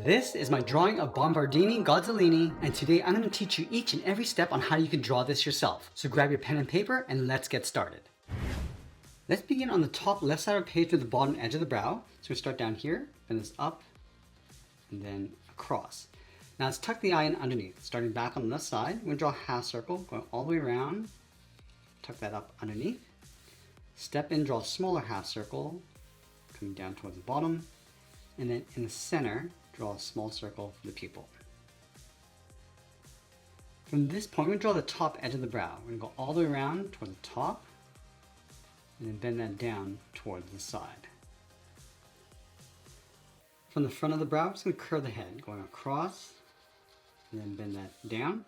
This is my drawing of Bombardini Godzilini, and today I'm going to teach you each and every step on how you can draw this yourself. So grab your pen and paper and let's get started. Let's begin on the top left side of the page with the bottom edge of the brow. So we start down here, bend this up, and then across. Now let's tuck the eye in underneath. Starting back on the left side, we're going to draw a half circle, going all the way around, tuck that up underneath. Step in, draw a smaller half circle, coming down towards the bottom, and then in the center, draw a small circle for the pupil. From this point, we're going to draw the top edge of the brow. We're going to go all the way around toward the top, and then bend that down towards the side. From the front of the brow, we're just going to curve the head, going across, and then bend that down.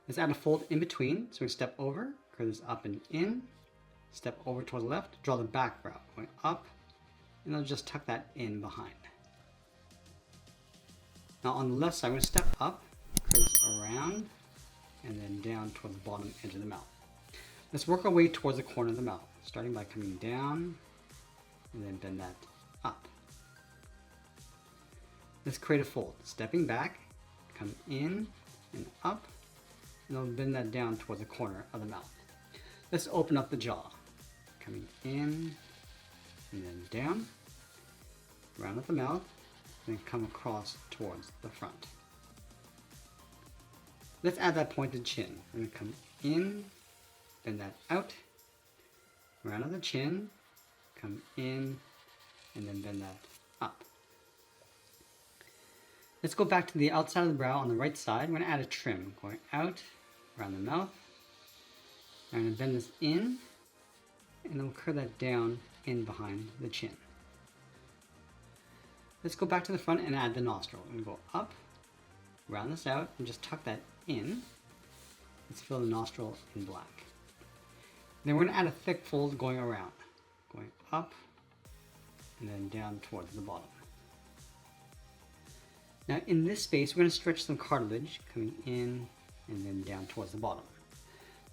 Let's add a fold in between. So we step over, curve this up and in, step over towards the left, draw the back brow, going up, and then just tuck that in behind. Now on the left side, we're going to step up, curve this around, and then down towards the bottom edge of the mouth. Let's work our way towards the corner of the mouth, starting by coming down, and then bend that up. Let's create a fold, stepping back, come in and up, and then bend that down towards the corner of the mouth. Let's open up the jaw, coming in, and then down, round at the mouth, and then come across towards the front. Let's add that pointed chin. We're going to come in, bend that out, round at the chin, come in, and then bend that up. Let's go back to the outside of the brow on the right side. We're going to add a trim, going out, around the mouth. I'm going to bend this in, and then we'll curve that down in behind the chin. Let's go back to the front and add the nostril. We're going to go up, round this out, and just tuck that in. Let's fill the nostril in black. Then we're going to add a thick fold going around, going up, and then down towards the bottom. Now in this space, we're going to stretch some cartilage, coming in and then down towards the bottom.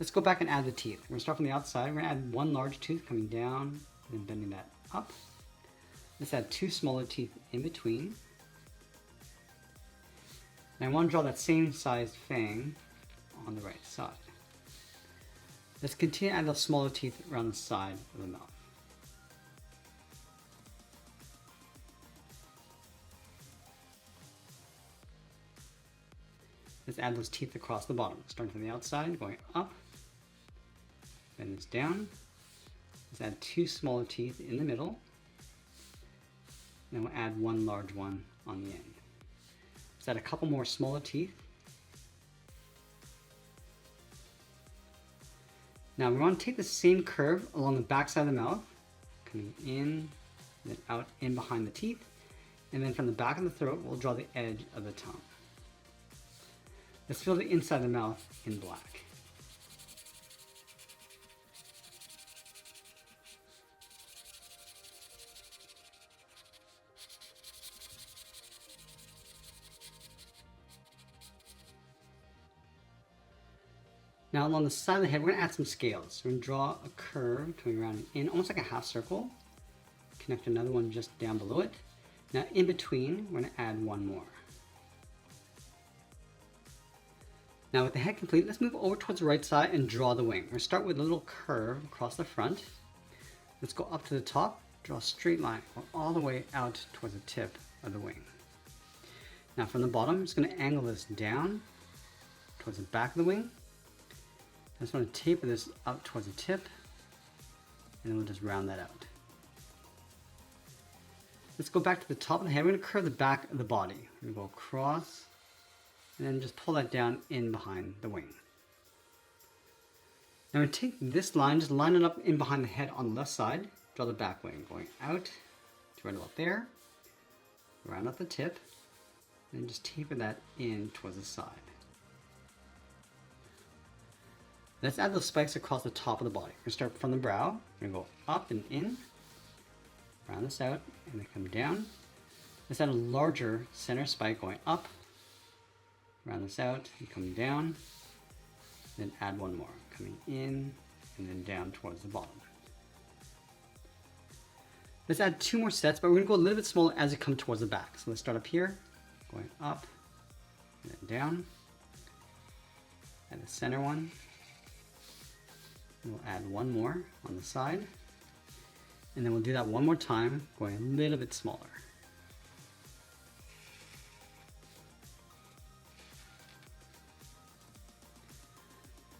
Let's go back and add the teeth. We're going to start from the outside. We're going to add one large tooth coming down, and then bending that up. Let's add two smaller teeth in between. And I want to draw that same sized fang on the right side. Let's continue to add those smaller teeth around the side of the mouth. Let's add those teeth across the bottom, starting from the outside, going up, bend this down. Let's add two smaller teeth in the middle. Then we'll add one large one on the end. Let's add a couple more smaller teeth. Now we want to take the same curve along the back side of the mouth, coming in, then out in behind the teeth, and then from the back of the throat, we'll draw the edge of the tongue. Let's fill the inside of the mouth in black. Now along the side of the head, we're going to add some scales. We're going to draw a curve coming around and in, almost like a half circle. Connect another one just down below it. Now in between, we're going to add one more. Now with the head complete, let's move over towards the right side and draw the wing. We're going to start with a little curve across the front. Let's go up to the top, draw a straight line all the way out towards the tip of the wing. Now from the bottom, I'm just going to angle this down towards the back of the wing. I just want to taper this up towards the tip, and then we'll just round that out. Let's go back to the top of the head. We're going to curve the back of the body. We're going to go across, and then just pull that down in behind the wing. Now we take this line, just line it up in behind the head on the left side, draw the back wing, going out to right about there, round up the tip, and just taper that in towards the side. Let's add those spikes across the top of the body. We're going to start from the brow. We're going to go up and in, round this out, and then come down. Let's add a larger center spike going up, round this out, and come down. Then add one more, coming in, and then down towards the bottom. Let's add two more sets, but we're going to go a little bit smaller as we come towards the back. So let's start up here, going up, and then down. And the center one. And we'll add one more on the side. And then we'll do that one more time, going a little bit smaller.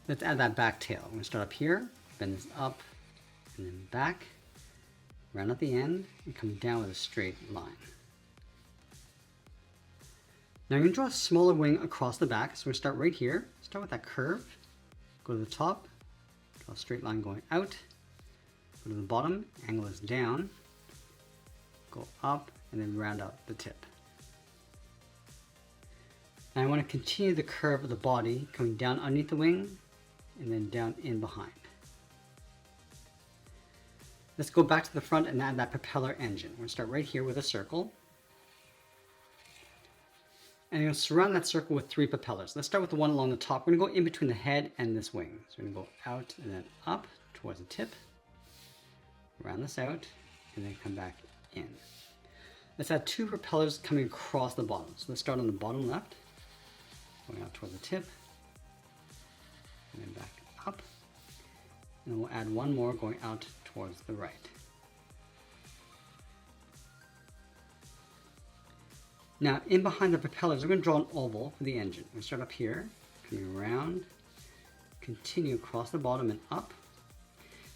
Let's add that back tail. I'm going to start up here, bend this up, and then back, round at the end, and come down with a straight line. Now I'm going to draw a smaller wing across the back. So we're going to start right here, start with that curve, go to the top, draw a straight line going out, go to the bottom, angle this down, go up, and then round out the tip. Now I want to continue the curve of the body, coming down underneath the wing, and then down in behind. Let's go back to the front and add that propeller engine. We're going to start right here with a circle. And you're going to surround that circle with 3 propellers. Let's start with the one along the top. We're going to go in between the head and this wing. So we're going to go out and then up towards the tip, round this out, and then come back in. Let's add 2 propellers coming across the bottom. So let's start on the bottom left, going out towards the tip, and then back up. And then we'll add one more going out towards the right. Now, in behind the propellers, we're going to draw an oval for the engine. We're going to start up here, coming around, continue across the bottom and up.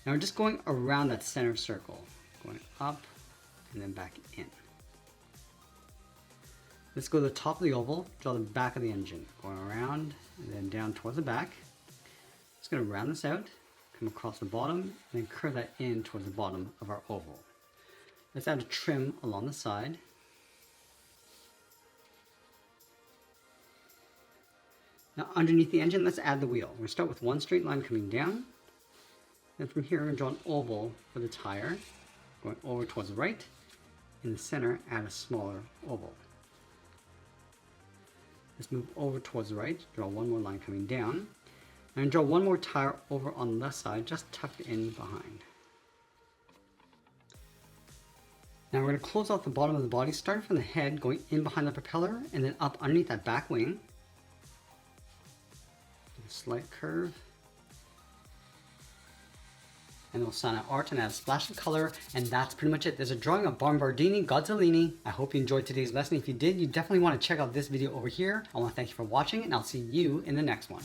Now we're just going around that center circle, going up and then back in. Let's go to the top of the oval, draw the back of the engine, going around and then down towards the back. Just going to round this out, come across the bottom, and then curve that in towards the bottom of our oval. Let's add a trim along the side. Now underneath the engine, let's add the wheel. We're going to start with one straight line coming down. Then from here, we're going to draw an oval for the tire, going over towards the right. In the center, add a smaller oval. Let's move over towards the right, draw one more line coming down. And draw one more tire over on the left side, just tucked in behind. Now we're going to close off the bottom of the body, starting from the head, going in behind the propeller, and then up underneath that back wing. A slight curve. And we'll sign out art and add a splash of color, and that's pretty much it. There's a drawing of Bombardini Godzilini. I hope you enjoyed today's lesson. If you did, you definitely want to check out this video over here. I want to thank you for watching, and I'll see you in the next one.